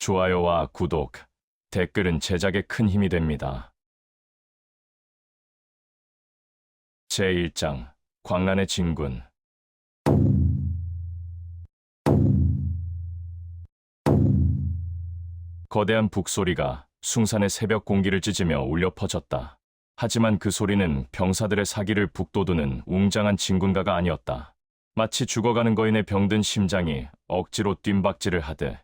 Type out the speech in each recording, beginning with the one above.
좋아요와 구독, 댓글은 제작에 큰 힘이 됩니다. 제1장 광란의 진군. 거대한 북소리가 숭산의 새벽 공기를 찢으며 울려 퍼졌다. 하지만 그 소리는 병사들의 사기를 북돋우는 웅장한 진군가가 아니었다. 마치 죽어가는 거인의 병든 심장이 억지로 뜀박질을 하듯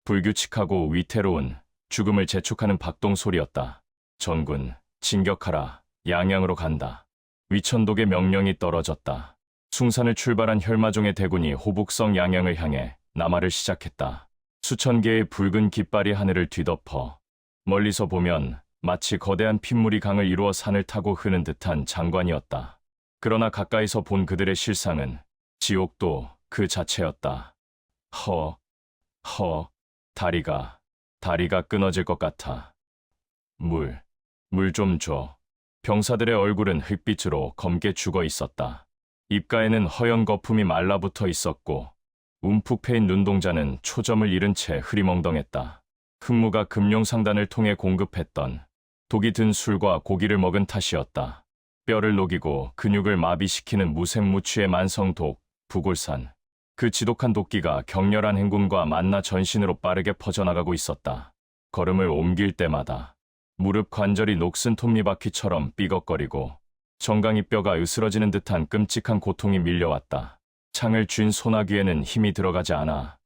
불규칙하고 위태로운 죽음을 재촉하는 박동 소리였다. 전군, 진격하라. 양양으로 간다. 위천독의 명령이 떨어졌다. 숭산을 출발한 혈마종의 대군이 호북성 양양을 향해 남하를 시작했다. 수천 개의 붉은 깃발이 하늘을 뒤덮어 멀리서 보면 마치 거대한 핏물이 강을 이루어 산을 타고 흐는 듯한 장관이었다. 그러나 가까이서 본 그들의 실상은 지옥도 그 자체였다. 다리가 끊어질 것 같아. 물 좀 줘. 병사들의 얼굴은 흙빛으로 검게 죽어 있었다. 입가에는 허연 거품이 말라붙어 있었고 움푹 패인 눈동자는 초점을 잃은 채 흐리멍덩했다. 흑무가 금룡상단을 통해 공급했던 독이 든 술과 고기를 먹은 탓이었다. 뼈를 녹이고 근육을 마비시키는 무색무취의 만성독, 부골산. 그 지독한 독기가 격렬한 행군과 만나 전신으로 빠르게 퍼져나가고 있었다. 걸음을 옮길 때마다 무릎 관절이 녹슨 톱니바퀴처럼 삐걱거리고 정강이 뼈가 으스러지는 듯한 끔찍한 고통이 밀려왔다. 창을 쥔 소나귀에는 힘이 들어가지 않아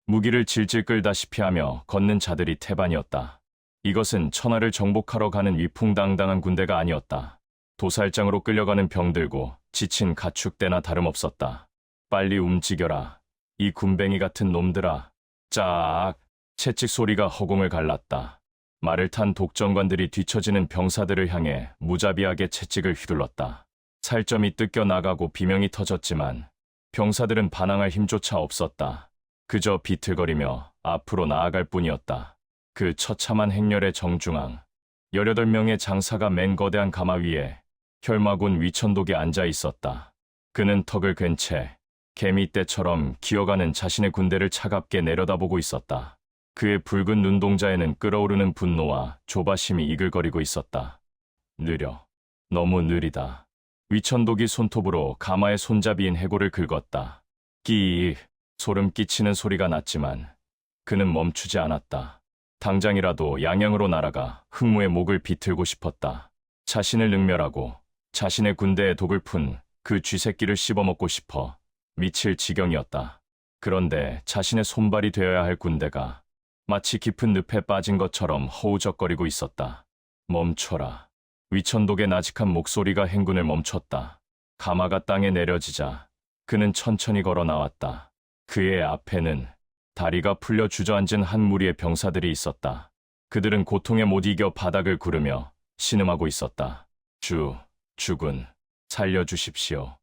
무기를 질질 끌다시피 하며 걷는 자들이 태반이었다. 이것은 천하를 정복하러 가는 위풍당당한 군대가 아니었다. 도살장으로 끌려가는 병들고 지친 가축대나 다름없었다. 빨리 움직여라. 이 군뱅이 같은 놈들아. 짝! 채찍 소리가 허공을 갈랐다. 말을 탄 독정관들이 뒤처지는 병사들을 향해 무자비하게 채찍을 휘둘렀다. 살점이 뜯겨 나가고 비명이 터졌지만 병사들은 반항할 힘조차 없었다. 그저 비틀거리며 앞으로 나아갈 뿐이었다. 그 처참한 행렬의 정중앙, 18명의 장사가 맨 거대한 가마 위에 혈마군 위천독이 앉아 있었다. 그는 턱을 괜 채 개미떼처럼 기어가는 자신의 군대를 차갑게 내려다보고 있었다. 그의 붉은 눈동자에는 끓어오르는 분노와 조바심이 이글거리고 있었다. 느려. 너무 느리다. 위천독이 손톱으로 가마의 손잡이인 해골을 긁었다. 끼익. 소름 끼치는 소리가 났지만 그는 멈추지 않았다. 당장이라도 양양으로 날아가 흑무의 목을 비틀고 싶었다. 자신을 능멸하고 자신의 군대에 독을 푼 그 쥐새끼를 씹어먹고 싶어 미칠 지경이었다. 그런데 자신의 손발이 되어야 할 군대가 마치 깊은 늪에 빠진 것처럼 허우적거리고 있었다. 멈춰라. 위천독의 나직한 목소리가 행군을 멈췄다. 가마가 땅에 내려지자 그는 천천히 걸어 나왔다. 그의 앞에는 다리가 풀려 주저앉은 한 무리의 병사들이 있었다. 그들은 고통에 못 이겨 바닥을 구르며 신음하고 있었다. 주군, 살려주십시오.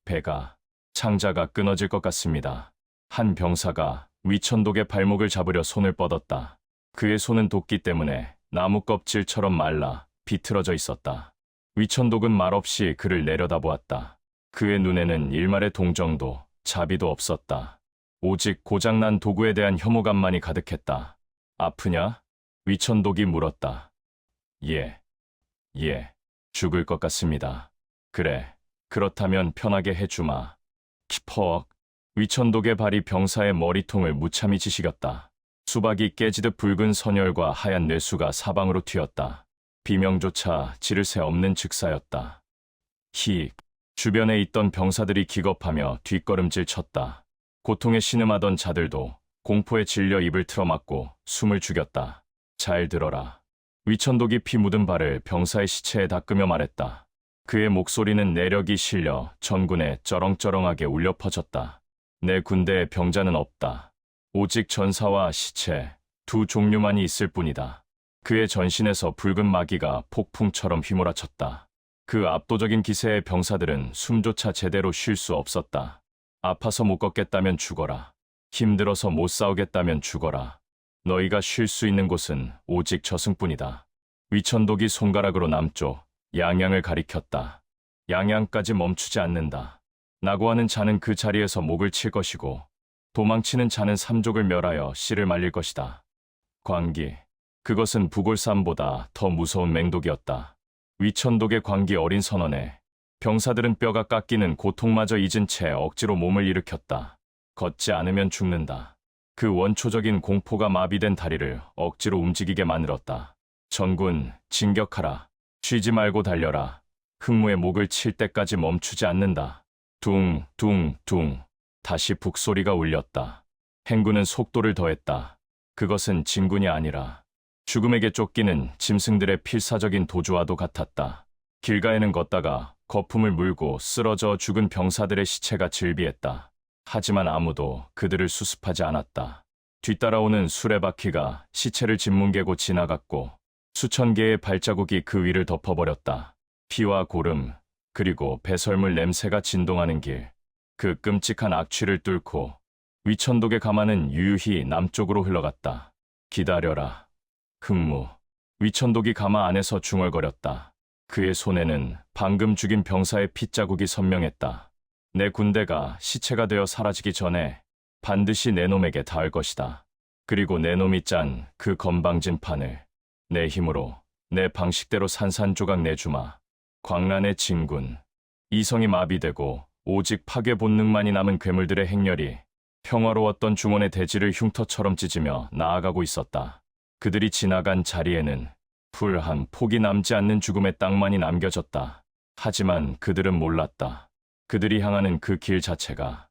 배가, 창자가 끊어질 것 같습니다. 한 병사가 위천독의 발목을 잡으려 손을 뻗었다. 그의 손은 도끼 때문에 나무 껍질처럼 말라 비틀어져 있었다. 위천독은 말없이 그를 내려다보았다. 그의 눈에는 일말의 동정도 자비도 없었다. 오직 고장난 도구에 대한 혐오감만이 가득했다. 아프냐? 위천독이 물었다. 예, 죽을 것 같습니다. 그래, 그렇다면 편하게 해주마. 키퍽. 위천독의 발이 병사의 머리통을 무참히 지식였다. 수박이 깨지듯 붉은 선혈과 하얀 뇌수가 사방으로 튀었다. 비명조차 지를 새 없는 즉사였다. 히. 주변에 있던 병사들이 기겁하며 뒷걸음질 쳤다. 고통에 신음하던 자들도 공포에 질려 입을 틀어막고 숨을 죽였다. 잘 들어라. 위천독이 피 묻은 발을 병사의 시체에 닦으며 말했다. 그의 목소리는 내력이 실려 전군에 쩌렁쩌렁하게 울려 퍼졌다. 내 군대에 병자는 없다. 오직 전사와 시체, 두 종류만이 있을 뿐이다. 그의 전신에서 붉은 마귀가 폭풍처럼 휘몰아쳤다. 그 압도적인 기세의 병사들은 숨조차 제대로 쉴 수 없었다. 아파서 못 걷겠다면 죽어라. 힘들어서 못 싸우겠다면 죽어라. 너희가 쉴 수 있는 곳은 오직 저승뿐이다. 위천독이 손가락으로 남쪽 양양을 가리켰다. 양양까지 멈추지 않는다. 낙오하는 자는 그 자리에서 목을 칠 것이고 도망치는 자는 삼족을 멸하여 씨를 말릴 것이다. 광기. 그것은 부골삼보다 더 무서운 맹독이었다. 위천독의 광기 어린 선원에 병사들은 뼈가 깎이는 고통마저 잊은 채 억지로 몸을 일으켰다. 걷지 않으면 죽는다. 그 원초적인 공포가 마비된 다리를 억지로 움직이게 만들었다. 전군, 진격하라. 쉬지 말고 달려라. 흑무의 목을 칠 때까지 멈추지 않는다. 둥, 둥, 둥. 다시 북소리가 울렸다. 행군은 속도를 더했다. 그것은 진군이 아니라 죽음에게 쫓기는 짐승들의 필사적인 도주와도 같았다. 길가에는 걷다가 거품을 물고 쓰러져 죽은 병사들의 시체가 즐비했다. 하지만 아무도 그들을 수습하지 않았다. 뒤따라오는 수레바퀴가 시체를 짓뭉개고 지나갔고 수천 개의 발자국이 그 위를 덮어버렸다. 피와 고름, 그리고 배설물 냄새가 진동하는 길. 그 끔찍한 악취를 뚫고 위천독의 가마는 유유히 남쪽으로 흘러갔다. 기다려라. 흑무. 위천독이 가마 안에서 중얼거렸다. 그의 손에는 방금 죽인 병사의 핏자국이 선명했다. 내 군대가 시체가 되어 사라지기 전에 반드시 내 놈에게 닿을 것이다. 그리고 내 놈이 짠 그 건방진 판을 내 힘으로 내 방식대로 산산조각 내주마. 광란의 진군. 이성이 마비되고 오직 파괴 본능만이 남은 괴물들의 행렬이 평화로웠던 중원의 대지를 흉터처럼 찢으며 나아가고 있었다. 그들이 지나간 자리에는 풀 한 폭이 남지 않는 죽음의 땅만이 남겨졌다. 하지만 그들은 몰랐다. 그들이 향하는 그 길 자체가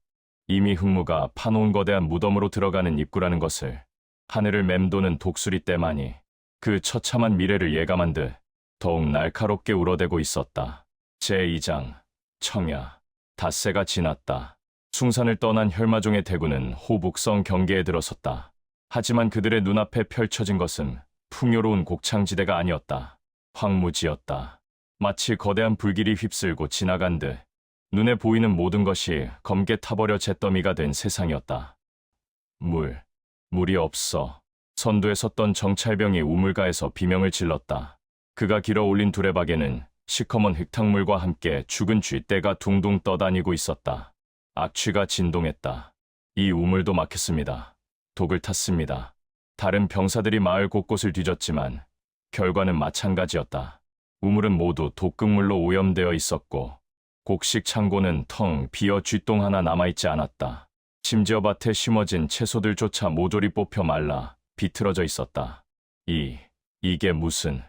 이미 흑무가 파놓은 거대한 무덤으로 들어가는 입구라는 것을. 하늘을 맴도는 독수리 떼만이 그 처참한 미래를 예감한 듯 더욱 날카롭게 울어대고 있었다. 제2장 청야. 닷새가 지났다. 숭산을 떠난 혈마종의 대군은 호북성 경계에 들어섰다. 하지만 그들의 눈앞에 펼쳐진 것은 풍요로운 곡창지대가 아니었다. 황무지였다. 마치 거대한 불길이 휩쓸고 지나간 듯 눈에 보이는 모든 것이 검게 타버려 잿더미가 된 세상이었다. 물이 없어. 선두에 섰던 정찰병이 우물가에서 비명을 질렀다. 그가 길어 올린 두레박에는 시커먼 흙탕물과 함께 죽은 쥐떼가 둥둥 떠다니고 있었다. 악취가 진동했다. 이 우물도 막혔습니다. 독을 탔습니다. 다른 병사들이 마을 곳곳을 뒤졌지만 결과는 마찬가지였다. 우물은 모두 독극물로 오염되어 있었고 곡식 창고는 텅 비어 쥐똥 하나 남아있지 않았다. 심지어 밭에 심어진 채소들조차 모조리 뽑혀 말라 비틀어져 있었다. 이게 무슨...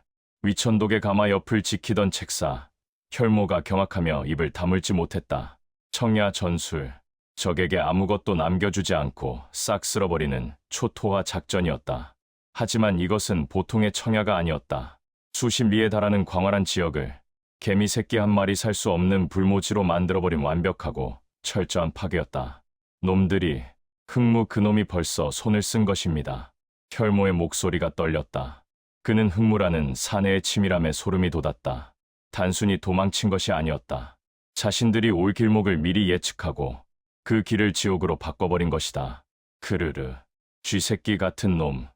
위천독의 가마 옆을 지키던 책사, 혈모가 경악하며 입을 다물지 못했다. 청야 전술, 적에게 아무것도 남겨주지 않고 싹 쓸어버리는 초토화 작전이었다. 하지만 이것은 보통의 청야가 아니었다. 수십 리에 달하는 광활한 지역을 개미 새끼 한 마리 살 수 없는 불모지로 만들어버린 완벽하고 철저한 파괴였다. 놈들이, 흑무 그놈이 벌써 손을 쓴 것입니다. 혈모의 목소리가 떨렸다. 그는 흑무라는 사내의 치밀함에 소름이 돋았다. 단순히 도망친 것이 아니었다. 자신들이 올 길목을 미리 예측하고 그 길을 지옥으로 바꿔버린 것이다. 크르르. 쥐새끼 같은 놈.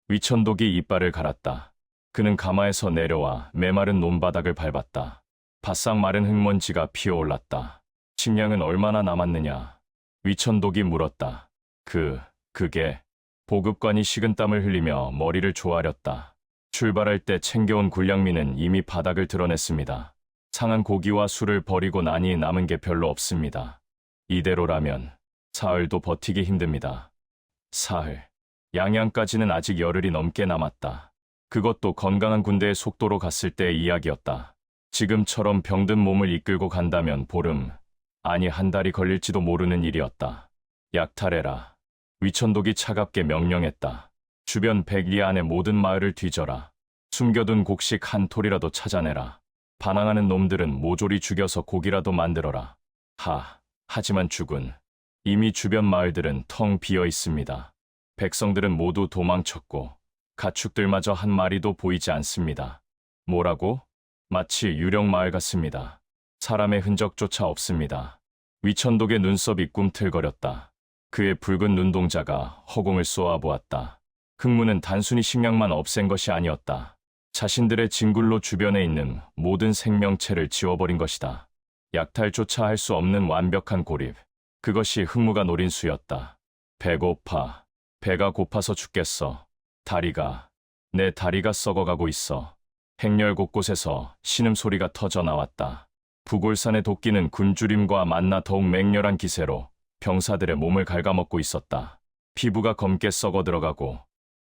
위천독이 이빨을 갈았다. 그는 가마에서 내려와 메마른 논바닥을 밟았다. 바싹 마른 흙먼지가 피어올랐다. 식량은 얼마나 남았느냐? 위천독이 물었다. 그게... 보급관이 식은땀을 흘리며 머리를 조아렸다. 출발할 때 챙겨온 군량미는 이미 바닥을 드러냈습니다. 상한 고기와 술을 버리고 나니 남은 게 별로 없습니다. 이대로라면 사흘도 버티기 힘듭니다. 사흘. 양양까지는 아직 열흘이 넘게 남았다. 그것도 건강한 군대의 속도로 갔을 때의 이야기였다. 지금처럼 병든 몸을 이끌고 간다면 보름, 아니 한 달이 걸릴지도 모르는 일이었다. 약탈해라. 위천독이 차갑게 명령했다. 주변 100리 안의 모든 마을을 뒤져라. 숨겨둔 곡식 한 톨이라도 찾아내라. 반항하는 놈들은 모조리 죽여서 고기라도 만들어라. 하지만 죽은. 이미 주변 마을들은 텅 비어 있습니다. 백성들은 모두 도망쳤고 가축들마저 한 마리도 보이지 않습니다. 뭐라고? 마치 유령 마을 같습니다. 사람의 흔적조차 없습니다. 위천독의 눈썹이 꿈틀거렸다. 그의 붉은 눈동자가 허공을 쏘아보았다. 흑무는 단순히 식량만 없앤 것이 아니었다. 자신들의 진굴로 주변에 있는 모든 생명체를 지워버린 것이다. 약탈조차 할 수 없는 완벽한 고립. 그것이 흑무가 노린 수였다. 배고파. 배가 고파서 죽겠어. 내 다리가 썩어가고 있어. 행렬 곳곳에서 신음소리가 터져 나왔다. 부골산의 도끼는 굶주림과 만나 더욱 맹렬한 기세로 병사들의 몸을 갉아먹고 있었다. 피부가 검게 썩어 들어가고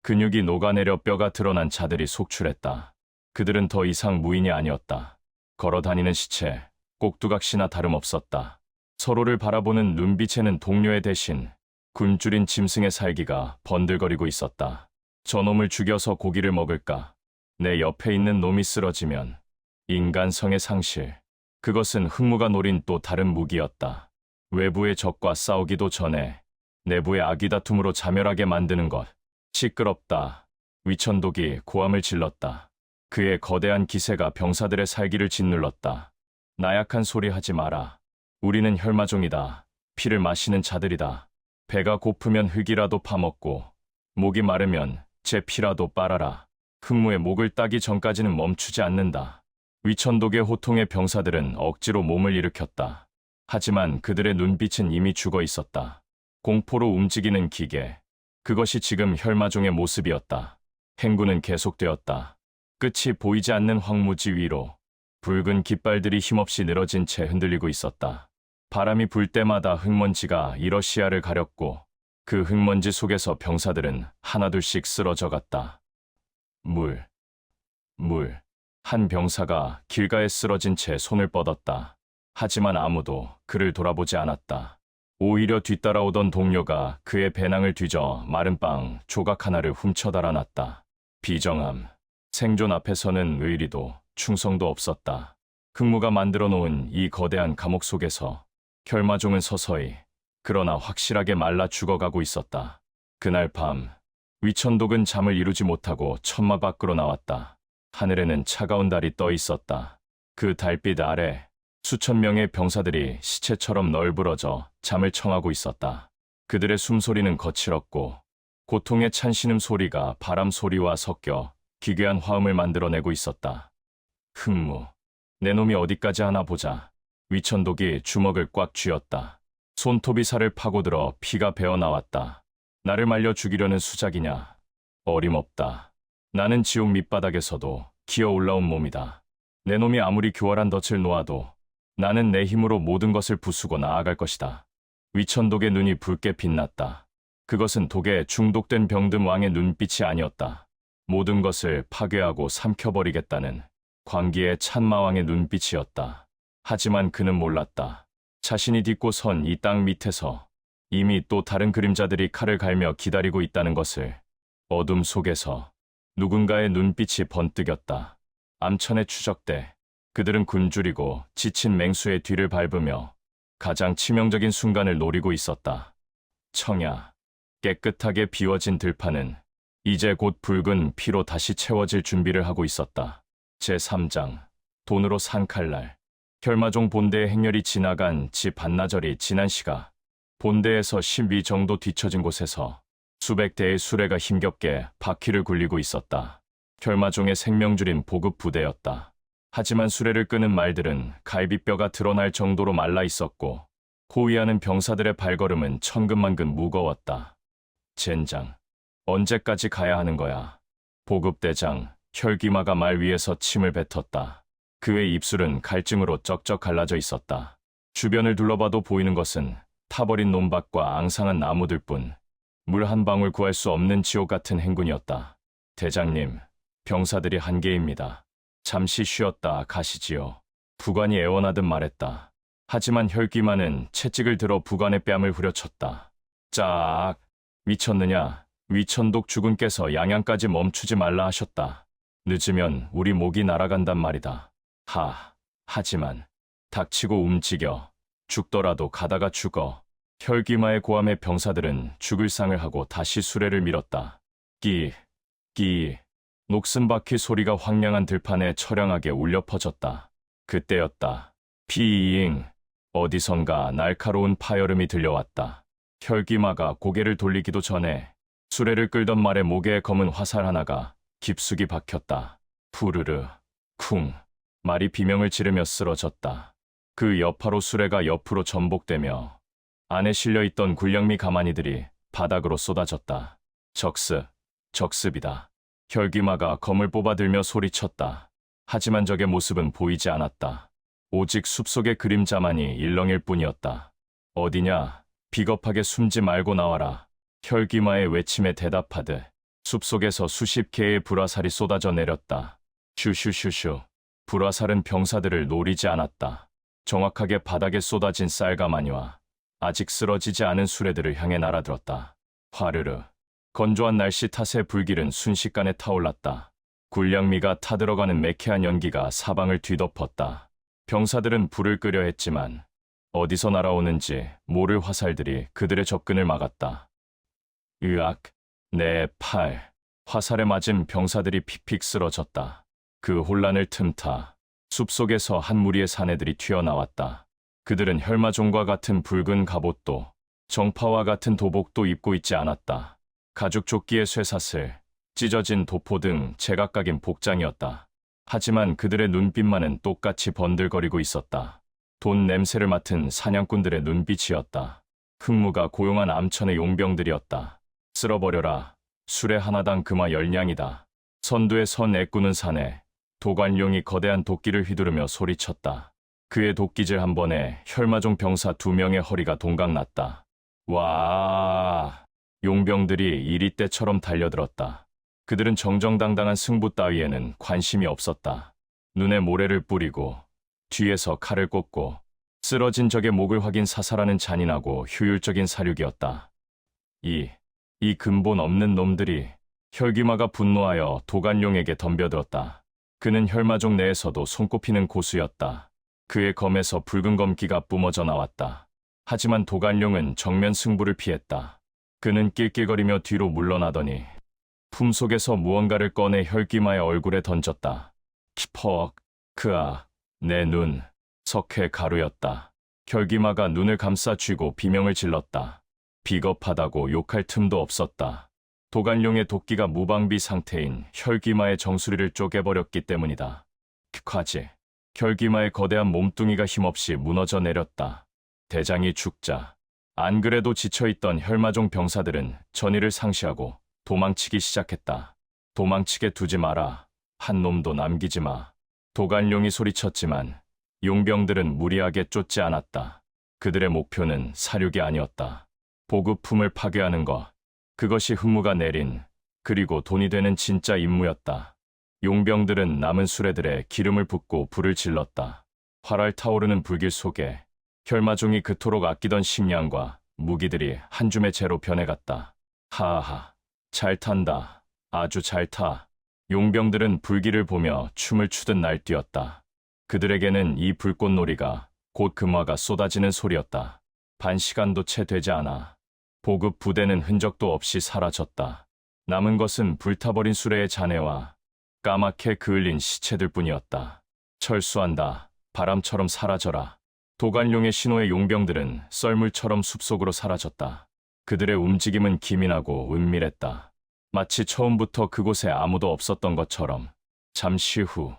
근육이 녹아내려 뼈가 드러난 자들이 속출했다. 그들은 더 이상 무인이 아니었다. 걸어다니는 시체, 꼭두각시나 다름없었다. 서로를 바라보는 눈빛에는 동료의 대신 굶주린 짐승의 살기가 번들거리고 있었다. 저놈을 죽여서 고기를 먹을까? 내 옆에 있는 놈이 쓰러지면 인간성의 상실. 그것은 흑무가 노린 또 다른 무기였다. 외부의 적과 싸우기도 전에 내부의 아기다툼으로 자멸하게 만드는 것. 시끄럽다. 위천독이 고함을 질렀다. 그의 거대한 기세가 병사들의 살기를 짓눌렀다. 나약한 소리 하지 마라. 우리는 혈마종이다. 피를 마시는 자들이다. 배가 고프면 흙이라도 파먹고 목이 마르면 제 피라도 빨아라. 흑무의 목을 따기 전까지는 멈추지 않는다. 위천독의 호통에 병사들은 억지로 몸을 일으켰다. 하지만 그들의 눈빛은 이미 죽어 있었다. 공포로 움직이는 기계. 그것이 지금 혈마종의 모습이었다. 행군은 계속되었다. 끝이 보이지 않는 황무지 위로 붉은 깃발들이 힘없이 늘어진 채 흔들리고 있었다. 바람이 불 때마다 흙먼지가 이러시아를 가렸고 그 흙먼지 속에서 병사들은 하나둘씩 쓰러져 갔다. 물. 한 병사가 길가에 쓰러진 채 손을 뻗었다. 하지만 아무도 그를 돌아보지 않았다. 오히려 뒤따라오던 동료가 그의 배낭을 뒤져 마른 빵 조각 하나를 훔쳐 달아났다. 비정함. 생존 앞에서는 의리도 충성도 없었다. 흑무가 만들어 놓은 이 거대한 감옥 속에서 혈마종은 서서히 그러나 확실하게 말라 죽어가고 있었다. 그날 밤 위천독은 잠을 이루지 못하고 천막 밖으로 나왔다. 하늘에는 차가운 달이 떠 있었다. 그 달빛 아래 수천 명의 병사들이 시체처럼 널브러져 잠을 청하고 있었다. 그들의 숨소리는 거칠었고 고통의 찬 신음소리가 바람 소리와 섞여 기괴한 화음을 만들어내고 있었다. 흑무, 내 놈이 어디까지 하나 보자. 위천독이 주먹을 꽉 쥐었다. 손톱이 살을 파고들어 피가 배어나왔다. 나를 말려 죽이려는 수작이냐? 어림없다. 나는 지옥 밑바닥에서도 기어 올라온 몸이다. 내 놈이 아무리 교활한 덫을 놓아도 나는 내 힘으로 모든 것을 부수고 나아갈 것이다. 위천독의 눈이 붉게 빛났다. 그것은 독에 중독된 병든 왕의 눈빛이 아니었다. 모든 것을 파괴하고 삼켜버리겠다는 광기의 찬마왕의 눈빛이었다. 하지만 그는 몰랐다. 자신이 딛고 선 이 땅 밑에서 이미 또 다른 그림자들이 칼을 갈며 기다리고 있다는 것을. 어둠 속에서 누군가의 눈빛이 번뜩였다. 암천의 추적대. 그들은 굶주리고 지친 맹수의 뒤를 밟으며 가장 치명적인 순간을 노리고 있었다. 청야. 깨끗하게 비워진 들판은 이제 곧 붉은 피로 다시 채워질 준비를 하고 있었다. 제3장. 돈으로 산 칼날. 혈마종 본대의 행렬이 지나간 지 반나절이 지난 시가 본대에서 10위 정도 뒤처진 곳에서 수백 대의 수레가 힘겹게 바퀴를 굴리고 있었다. 혈마종의 생명줄인 보급 부대였다. 하지만 수레를 끄는 말들은 갈비뼈가 드러날 정도로 말라 있었고 호위하는 병사들의 발걸음은 천근만근 무거웠다. 젠장, 언제까지 가야 하는 거야? 보급대장 혈기마가 말 위에서 침을 뱉었다. 그의 입술은 갈증으로 쩍쩍 갈라져 있었다. 주변을 둘러봐도 보이는 것은 타버린 논밭과 앙상한 나무들 뿐. 물 한 방울 구할 수 없는 지옥 같은 행군이었다. 대장님, 병사들이 한계입니다. 잠시 쉬었다 가시지요. 부관이 애원하듯 말했다. 하지만 혈기만은 채찍을 들어 부관의 뺨을 후려쳤다. 짝! 미쳤느냐? 위천독 주군께서 양양까지 멈추지 말라 하셨다. 늦으면 우리 목이 날아간단 말이다. 하지만 닥치고 움직여. 죽더라도 가다가 죽어. 혈기마의 고함에 병사들은 죽을 상을 하고 다시 수레를 밀었다. 끼. 녹슨 바퀴 소리가 황량한 들판에 처량하게 울려 퍼졌다. 그때였다. 피잉. 어디선가 날카로운 파열음이 들려왔다. 혈기마가 고개를 돌리기도 전에 수레를 끌던 말의 목에 검은 화살 하나가 깊숙이 박혔다. 푸르르. 쿵. 말이 비명을 지르며 쓰러졌다. 그 여파로 수레가 옆으로 전복되며 안에 실려있던 굴령미 가마니들이 바닥으로 쏟아졌다. 적습. 적습이다. 혈기마가 검을 뽑아들며 소리쳤다. 하지만 적의 모습은 보이지 않았다. 오직 숲속의 그림자만이 일렁일 뿐이었다. 어디냐? 비겁하게 숨지 말고 나와라. 혈기마의 외침에 대답하듯 숲속에서 수십 개의 불화살이 쏟아져 내렸다. 슈슈슈슈. 불화살은 병사들을 노리지 않았다. 정확하게 바닥에 쏟아진 쌀가마니와 아직 쓰러지지 않은 수레들을 향해 날아들었다. 화르르. 건조한 날씨 탓에 불길은 순식간에 타올랐다. 굴량미가 타들어가는 매캐한 연기가 사방을 뒤덮었다. 병사들은 불을 끄려 했지만 어디서 날아오는지 모를 화살들이 그들의 접근을 막았다. 으악, 내 팔. 화살에 맞은 병사들이 픽픽 쓰러졌다. 그 혼란을 틈타 숲속에서 한 무리의 사내들이 튀어나왔다. 그들은 혈마종과 같은 붉은 갑옷도 정파와 같은 도복도 입고 있지 않았다. 가죽 조끼의 쇠사슬, 찢어진 도포 등 제각각인 복장이었다. 하지만 그들의 눈빛만은 똑같이 번들거리고 있었다. 돈 냄새를 맡은 사냥꾼들의 눈빛이었다. 흑무가 고용한 암천의 용병들이었다. 쓸어버려라. 수레 하나당 금화 10냥이다. 선두에 선 애꾸는 사내, 도관룡이 거대한 도끼를 휘두르며 소리쳤다. 그의 도끼질 한 번에 혈마종 병사 2명의 허리가 동강났다. 와! 용병들이 이리떼처럼 달려들었다. 그들은 정정당당한 승부 따위에는 관심이 없었다. 눈에 모래를 뿌리고 뒤에서 칼을 꽂고 쓰러진 적의 목을 확인 사살하는 잔인하고 효율적인 사륙이었다. 이 근본 없는 놈들이. 혈기마가 분노하여 도관룡에게 덤벼들었다. 그는 혈마종 내에서도 손꼽히는 고수였다. 그의 검에서 붉은 검기가 뿜어져 나왔다. 하지만 도관룡은 정면 승부를 피했다. 그는 낄낄거리며 뒤로 물러나더니 품속에서 무언가를 꺼내 혈기마의 얼굴에 던졌다. 키퍽, 그아, 내 눈, 석회 가루였다. 혈기마가 눈을 감싸 쥐고 비명을 질렀다. 비겁하다고 욕할 틈도 없었다. 도관룡의 도끼가 무방비 상태인 혈기마의 정수리를 쪼개버렸기 때문이다. 퀵하지. 혈기마의 거대한 몸뚱이가 힘없이 무너져 내렸다. 대장이 죽자 안 그래도 지쳐있던 혈마종 병사들은 전의를 상시하고 도망치기 시작했다. 도망치게 두지 마라. 한 놈도 남기지 마. 도관룡이 소리쳤지만 용병들은 무리하게 쫓지 않았다. 그들의 목표는 사륙이 아니었다. 보급품을 파괴하는 것. 그것이 흑무가 내린 그리고 돈이 되는 진짜 임무였다. 용병들은 남은 수레들에 기름을 붓고 불을 질렀다. 활활 타오르는 불길 속에 혈마종이 그토록 아끼던 식량과 무기들이 한 줌의 재로 변해갔다. 하하, 잘 탄다. 아주 잘 타. 용병들은 불길을 보며 춤을 추듯 날뛰었다. 그들에게는 이 불꽃놀이가 곧 금화가 쏟아지는 소리였다. 반 시간도 채 되지 않아 보급 부대는 흔적도 없이 사라졌다. 남은 것은 불타버린 수레의 잔해와 까맣게 그을린 시체들 뿐이었다. 철수한다. 바람처럼 사라져라. 도관룡의 신호의 용병들은 썰물처럼 숲속으로 사라졌다. 그들의 움직임은 기민하고 은밀했다. 마치 처음부터 그곳에 아무도 없었던 것처럼. 잠시 후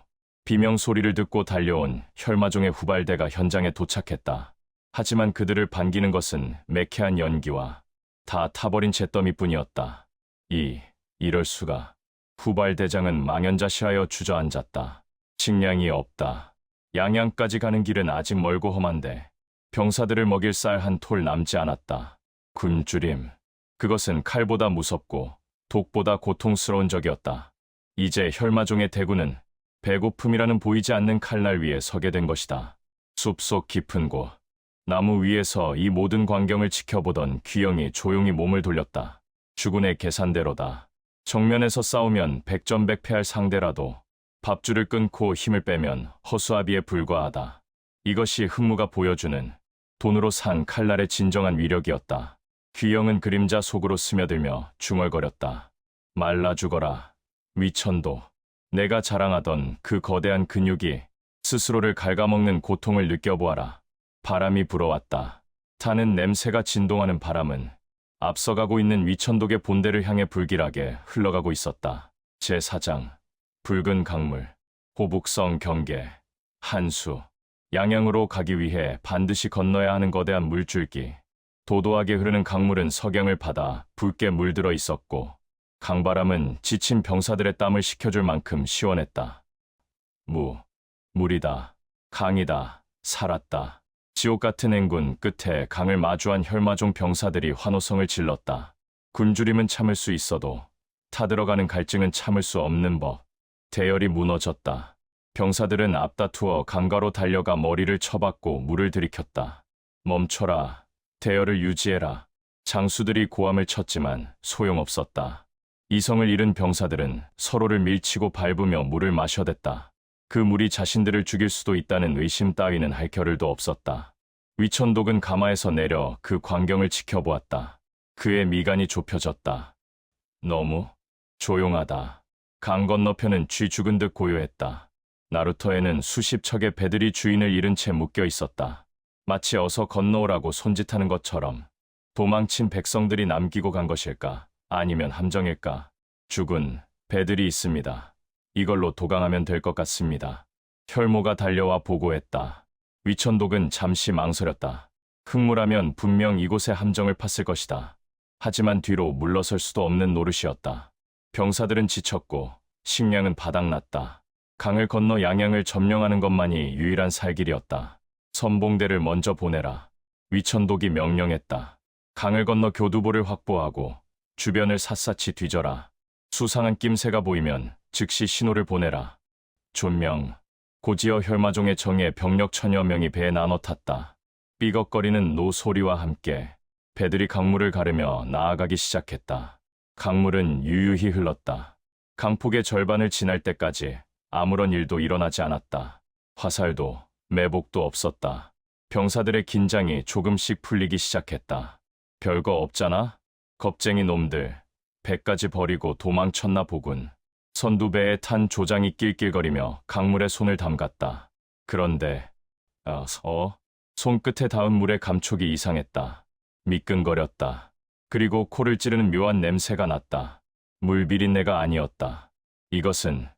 비명소리를 듣고 달려온 혈마종의 후발대가 현장에 도착했다. 하지만 그들을 반기는 것은 매캐한 연기와 다 타버린 잿더미뿐이었다. 이럴 수가. 후발대장은 망연자실하여 주저앉았다. 식량이 없다. 양양까지 가는 길은 아직 멀고 험한데 병사들을 먹일 쌀 한 톨 남지 않았다. 굶주림. 그것은 칼보다 무섭고 독보다 고통스러운 적이었다. 이제 혈마종의 대군은 배고픔이라는 보이지 않는 칼날 위에 서게 된 것이다. 숲속 깊은 곳. 나무 위에서 이 모든 광경을 지켜보던 귀영이 조용히 몸을 돌렸다. 주군의 계산대로다. 정면에서 싸우면 백전백패할 상대라도 밥줄을 끊고 힘을 빼면 허수아비에 불과하다. 이것이 흑무가 보여주는 돈으로 산 칼날의 진정한 위력이었다. 귀영은 그림자 속으로 스며들며 중얼거렸다. 말라 죽어라. 위천도. 내가 자랑하던 그 거대한 근육이 스스로를 갉아먹는 고통을 느껴보아라. 바람이 불어왔다. 타는 냄새가 진동하는 바람은 앞서가고 있는 위천독의 본대를 향해 불길하게 흘러가고 있었다. 제4장. 붉은 강물. 호북성 경계. 한수. 양양으로 가기 위해 반드시 건너야 하는 거대한 물줄기. 도도하게 흐르는 강물은 석양을 받아 붉게 물들어 있었고 강바람은 지친 병사들의 땀을 식혀줄 만큼 시원했다. 물이다. 강이다. 살았다. 지옥 같은 행군 끝에 강을 마주한 혈마종 병사들이 환호성을 질렀다. 굶주림은 참을 수 있어도 타들어가는 갈증은 참을 수 없는 법. 대열이 무너졌다. 병사들은 앞다투어 강가로 달려가 머리를 쳐박고 물을 들이켰다. 멈춰라. 대열을 유지해라. 장수들이 고함을 쳤지만 소용없었다. 이성을 잃은 병사들은 서로를 밀치고 밟으며 물을 마셔댔다. 그 물이 자신들을 죽일 수도 있다는 의심 따위는 할 겨를도 없었다. 위천독은 가마에서 내려 그 광경을 지켜보았다. 그의 미간이 좁혀졌다. 너무 조용하다. 강 건너편은 쥐 죽은 듯 고요했다. 나루터에는 수십 척의 배들이 주인을 잃은 채 묶여 있었다. 마치 어서 건너오라고 손짓하는 것처럼. 도망친 백성들이 남기고 간 것일까? 아니면 함정일까? 죽은 배들이 있습니다. 이걸로 도강하면 될 것 같습니다. 혈모가 달려와 보고했다. 위천독은 잠시 망설였다. 흑무라면 분명 이곳에 함정을 팠을 것이다. 하지만 뒤로 물러설 수도 없는 노릇이었다. 병사들은 지쳤고 식량은 바닥났다. 강을 건너 양양을 점령하는 것만이 유일한 살 길이었다. 선봉대를 먼저 보내라. 위천독이 명령했다. 강을 건너 교두보를 확보하고 주변을 샅샅이 뒤져라. 수상한 낌새가 보이면 즉시 신호를 보내라. 존명. 고지어 혈마종의 정예 병력 1000여 명이 배에 나눠 탔다. 삐걱거리는 노 소리와 함께 배들이 강물을 가르며 나아가기 시작했다. 강물은 유유히 흘렀다. 강폭의 절반을 지날 때까지 아무런 일도 일어나지 않았다. 화살도 매복도 없었다. 병사들의 긴장이 조금씩 풀리기 시작했다. 별거 없잖아? 겁쟁이 놈들. 배까지 버리고 도망쳤나 보군. 선두배에 탄 조장이 낄낄거리며 강물에 손을 담갔다. 그런데 손끝에 닿은 물의 감촉이 이상했다. 미끈거렸다. 그리고 코를 찌르는 묘한 냄새가 났다. 물 비린내가 아니었다. 이것은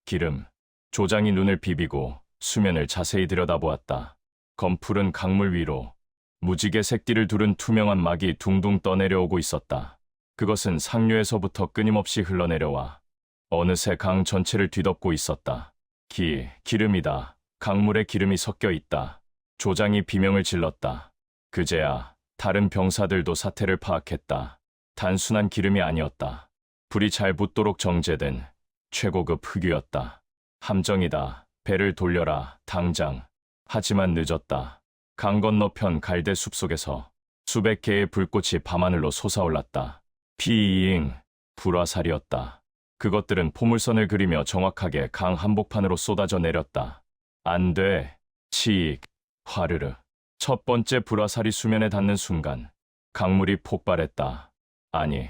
기름. 조장이 눈을 비비고 수면을 자세히 들여다보았다. 검푸른 강물 위로 무지개 색띠를 두른 투명한 막이 둥둥 떠내려오고 있었다. 그것은 상류에서부터 끊임없이 흘러내려와 어느새 강 전체를 뒤덮고 있었다. 기름이다. 강물에 기름이 섞여 있다. 조장이 비명을 질렀다. 그제야 다른 병사들도 사태를 파악했다. 단순한 기름이 아니었다. 불이 잘 붙도록 정제된 최고급 흙이었다. 함정이다. 배를 돌려라. 당장. 하지만 늦었다. 강 건너편 갈대 숲속에서 수백 개의 불꽃이 밤하늘로 솟아올랐다. 피잉. 불화살이었다. 그것들은 포물선을 그리며 정확하게 강 한복판으로 쏟아져 내렸다. 안 돼. 치익. 화르르. 첫 번째 불화살이 수면에 닿는 순간 강물이 폭발했다. 아니,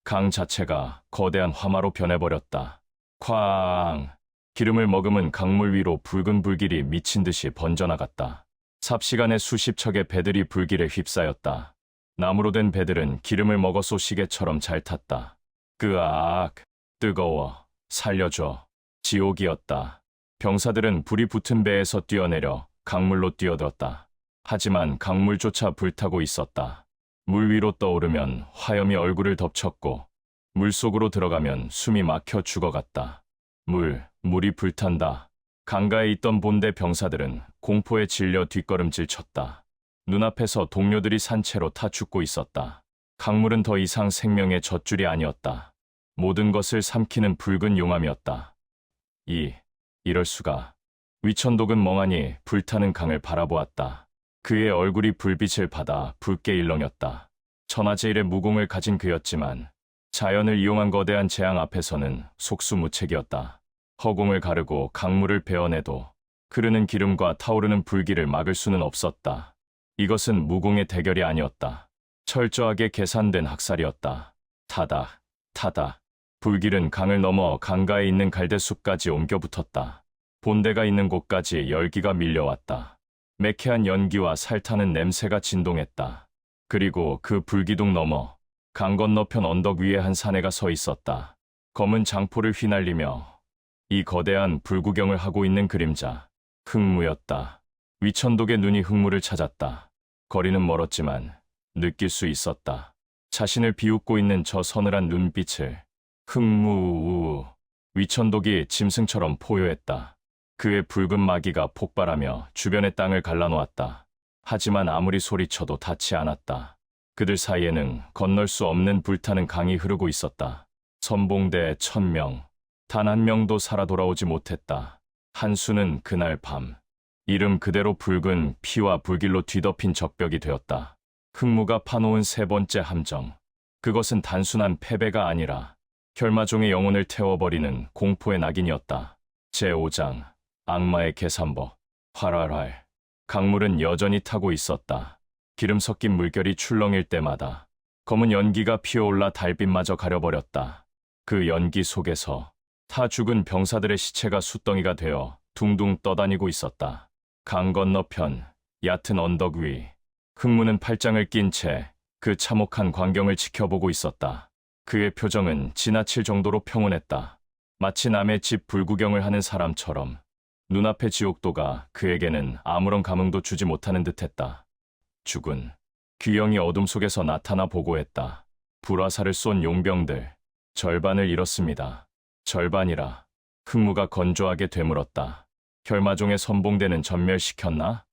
강 자체가 거대한 화마로 변해버렸다. 쾅! 기름을 머금은 강물 위로 붉은 불길이 미친 듯이 번져나갔다. 삽시간에 수십 척의 배들이 불길에 휩싸였다. 나무로 된 배들은 기름을 먹어 쏘시개처럼 잘 탔다. 끄악! 뜨거워. 살려줘. 지옥이었다. 병사들은 불이 붙은 배에서 뛰어내려 강물로 뛰어들었다. 하지만 강물조차 불타고 있었다. 물 위로 떠오르면 화염이 얼굴을 덮쳤고 물속으로 들어가면 숨이 막혀 죽어갔다. 물이 불탄다. 강가에 있던 본대 병사들은 공포에 질려 뒷걸음질 쳤다. 눈앞에서 동료들이 산채로 타 죽고 있었다. 강물은 더 이상 생명의 젖줄이 아니었다. 모든 것을 삼키는 붉은 용암이었다. 이럴 수가. 위천독은 멍하니 불타는 강을 바라보았다. 그의 얼굴이 불빛을 받아 붉게 일렁였다. 천하제일의 무공을 가진 그였지만 자연을 이용한 거대한 재앙 앞에서는 속수무책이었다. 허공을 가르고 강물을 베어내도 흐르는 기름과 타오르는 불길을 막을 수는 없었다. 이것은 무공의 대결이 아니었다. 철저하게 계산된 학살이었다. 타닥. 불길은 강을 넘어 강가에 있는 갈대숲까지 옮겨 붙었다. 본대가 있는 곳까지 열기가 밀려왔다. 매캐한 연기와 살타는 냄새가 진동했다. 그리고 그 불기둥 너머 강 건너편 언덕 위에 한 사내가 서 있었다. 검은 장포를 휘날리며 이 거대한 불구경을 하고 있는 그림자. 흑무였다. 위천독의 눈이 흑무를 찾았다. 거리는 멀었지만 느낄 수 있었다. 자신을 비웃고 있는 저 서늘한 눈빛을 흑무. 위천독이 짐승처럼 포효했다. 그의 붉은 마기가 폭발하며 주변의 땅을 갈라놓았다. 하지만 아무리 소리쳐도 닿지 않았다. 그들 사이에는 건널 수 없는 불타는 강이 흐르고 있었다. 선봉대 1000명, 단 한 명도 살아 돌아오지 못했다. 한수는 그날 밤, 이름 그대로 붉은 피와 불길로 뒤덮인 적벽이 되었다. 흑무가 파놓은 세 번째 함정. 그것은 단순한 패배가 아니라 혈마종의 영혼을 태워버리는 공포의 낙인이었다. 제5장, 악마의 계산법. 활활활. 강물은 여전히 타고 있었다. 기름 섞인 물결이 출렁일 때마다 검은 연기가 피어올라 달빛마저 가려버렸다. 그 연기 속에서 타 죽은 병사들의 시체가 숫덩이가 되어 둥둥 떠다니고 있었다. 강 건너편, 얕은 언덕 위, 흑무는 팔짱을 낀 채 그 참혹한 광경을 지켜보고 있었다. 그의 표정은 지나칠 정도로 평온했다. 마치 남의 집 불구경을 하는 사람처럼 눈앞의 지옥도가 그에게는 아무런 감흥도 주지 못하는 듯했다. 죽은 귀영이 어둠 속에서 나타나 보고했다. 불화살을 쏜 용병들, 절반을 잃었습니다. 절반이라. 흑무가 건조하게 되물었다. 혈마종의 선봉대는 전멸시켰나?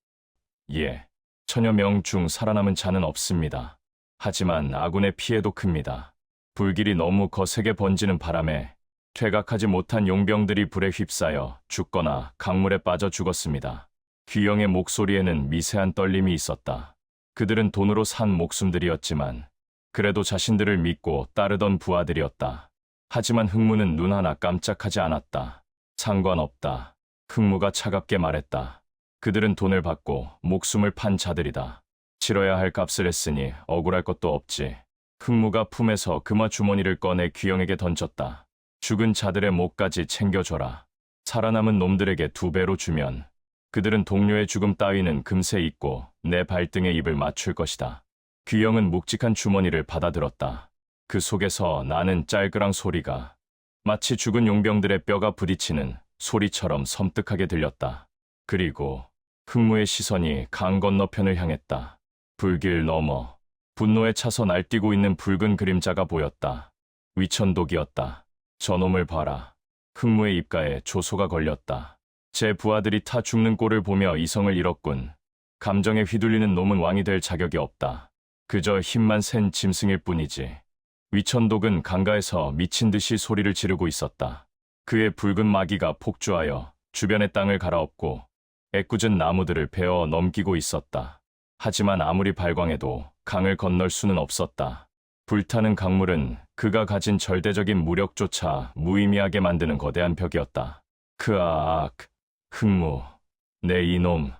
예, 천여 명 중 살아남은 자는 없습니다. 하지만 아군의 피해도 큽니다. 불길이 너무 거세게 번지는 바람에 퇴각하지 못한 용병들이 불에 휩싸여 죽거나 강물에 빠져 죽었습니다. 귀영의 목소리에는 미세한 떨림이 있었다. 그들은 돈으로 산 목숨들이었지만 그래도 자신들을 믿고 따르던 부하들이었다. 하지만 흑무는 눈 하나 깜짝하지 않았다. 상관없다. 흑무가 차갑게 말했다. 그들은 돈을 받고 목숨을 판 자들이다. 치러야 할 값을 했으니 억울할 것도 없지. 흑무가 품에서 금화 주머니를 꺼내 귀영에게 던졌다. 죽은 자들의 목까지 챙겨줘라. 살아남은 놈들에게 2배로 주면 그들은 동료의 죽음 따위는 금세 잊고 내 발등에 입을 맞출 것이다. 귀영은 묵직한 주머니를 받아들었다. 그 속에서 나는 짤그랑 소리가 마치 죽은 용병들의 뼈가 부딪히는 소리처럼 섬뜩하게 들렸다. 그리고 흑무의 시선이 강 건너편을 향했다. 불길 너머 분노에 차서 날뛰고 있는 붉은 그림자가 보였다. 위천독이었다. 저놈을 봐라. 흑무의 입가에 조소가 걸렸다. 제 부하들이 타 죽는 꼴을 보며 이성을 잃었군. 감정에 휘둘리는 놈은 왕이 될 자격이 없다. 그저 힘만 센 짐승일 뿐이지. 위천독은 강가에서 미친 듯이 소리를 지르고 있었다. 그의 붉은 마기가 폭주하여 주변의 땅을 갈아엎고 애꿎은 나무들을 베어 넘기고 있었다. 하지만 아무리 발광해도 강을 건널 수는 없었다. 불타는 강물은 그가 가진 절대적인 무력조차 무의미하게 만드는 거대한 벽이었다. 크아악, 흑무, 내 이놈.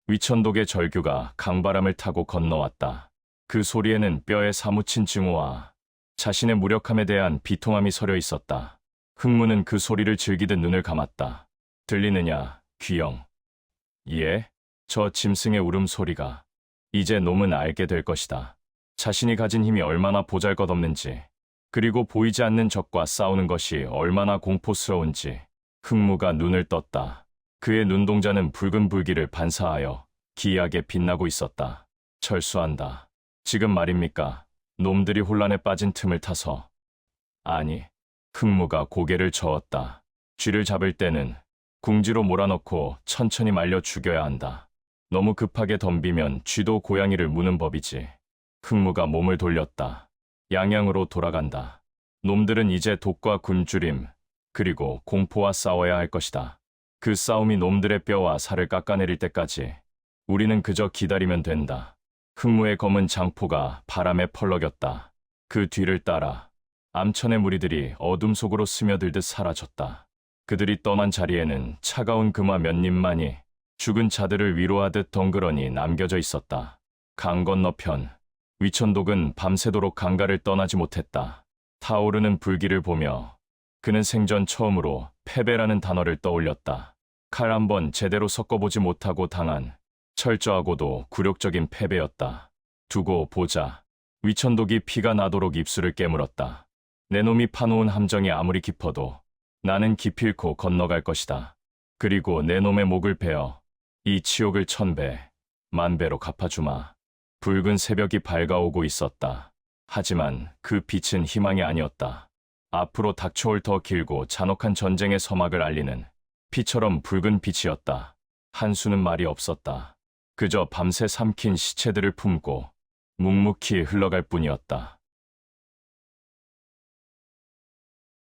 위천독의 절규가 강바람을 타고 건너왔다. 그 소리에는 뼈에 사무친 증오와 자신의 무력함에 대한 비통함이 서려 있었다. 흑무는 그 소리를 즐기듯 눈을 감았다. 들리느냐, 귀영? 예? 저 짐승의 울음소리가. 이제 놈은 알게 될 것이다. 자신이 가진 힘이 얼마나 보잘것없는지, 그리고 보이지 않는 적과 싸우는 것이 얼마나 공포스러운지. 흑무가 눈을 떴다. 그의 눈동자는 붉은 불길을 반사하여 기이하게 빛나고 있었다. 철수한다. 지금 말입니까? 놈들이 혼란에 빠진 틈을 타서. 아니. 흑무가 고개를 저었다. 쥐를 잡을 때는 궁지로 몰아넣고 천천히 말려 죽여야 한다. 너무 급하게 덤비면 쥐도 고양이를 무는 법이지. 흑무가 몸을 돌렸다. 양양으로 돌아간다. 놈들은 이제 독과 굶주림, 그리고 공포와 싸워야 할 것이다. 그 싸움이 놈들의 뼈와 살을 깎아내릴 때까지 우리는 그저 기다리면 된다. 흑무의 검은 장포가 바람에 펄럭였다. 그 뒤를 따라 암천의 무리들이 어둠 속으로 스며들듯 사라졌다. 그들이 떠난 자리에는 차가운 금화 몇 입만이 죽은 자들을 위로하듯 덩그러니 남겨져 있었다. 강 건너편, 위천독은 밤새도록 강가를 떠나지 못했다. 타오르는 불길을 보며 그는 생전 처음으로 패배라는 단어를 떠올렸다. 칼 한 번 제대로 섞어보지 못하고 당한 철저하고도 굴욕적인 패배였다. 두고 보자. 위천독이 피가 나도록 입술을 깨물었다. 내 놈이 파놓은 함정이 아무리 깊어도 나는 기필코 건너갈 것이다. 그리고 내 놈의 목을 베어 이 치욕을 1000배, 10,000배로 갚아주마. 붉은 새벽이 밝아오고 있었다. 하지만 그 빛은 희망이 아니었다. 앞으로 닥쳐올 더 길고 잔혹한 전쟁의 서막을 알리는 피처럼 붉은 빛이었다. 한수는 말이 없었다. 그저 밤새 삼킨 시체들을 품고 묵묵히 흘러갈 뿐이었다.